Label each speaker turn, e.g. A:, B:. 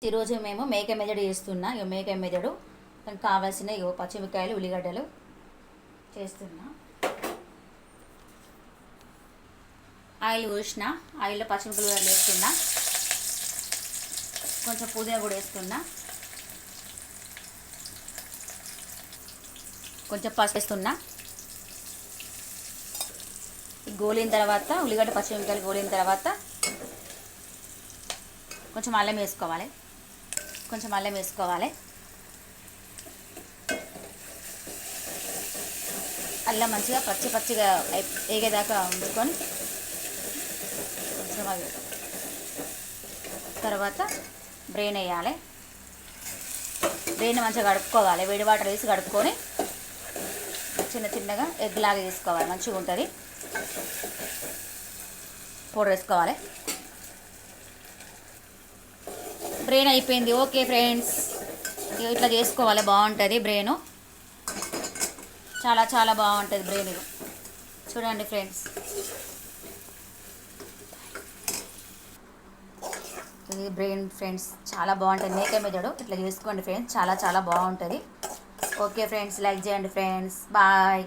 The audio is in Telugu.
A: ఈరోజు మేము మేక మెదడు చేస్తున్నా. ఇక మేక మెదడు దానికి కావాల్సిన పచ్చిమిరపకాయలు, ఉల్లిగడ్డలు చేస్తున్నా. ఆయిల్ పోసిన, ఆయిల్లో పచ్చిమిరపకాయలు వేస్తున్నా, కొంచెం పుదీనా కూడా వేస్తున్నా, కొంచెం పసుపు వేస్తున్నా. గోలిన తర్వాత ఉల్లిగడ్డ పచ్చిమిరపకాయలు గోలిన తర్వాత కొంచెం అల్లం వేసుకోవాలి. అల్లం మంచిగా పచ్చిగా వేగేదాకా ఉంచుకొని కొంచెం తర్వాత బ్రెయిన్ వేయాలి. బ్రెయిన్ మంచిగా కడుక్కోవాలి. వేడి వాటర్ వేసి కడుక్కొని చిన్నగా ఎగ్ లాగా వేసుకోవాలి. మంచిగా ఉంటుంది. పౌడర్ వేసుకోవాలి. బ్రెయిన్ అయిపోయింది. ఓకే ఫ్రెండ్స్, ఇట్లా చేసుకోవాలి. బాగుంటుంది బ్రెయిన్, చాలా బాగుంటుంది బ్రెయిన్. చూడండి ఫ్రెండ్స్, ఇది బ్రెయిన్ ఫ్రెండ్స్, చాలా బాగుంటుంది. మేక మెదడు ఇట్లా చేసుకోండి ఫ్రెండ్స్, చాలా బాగుంటుంది. ఓకే ఫ్రెండ్స్, లైక్ చేయండి ఫ్రెండ్స్. బాయ్.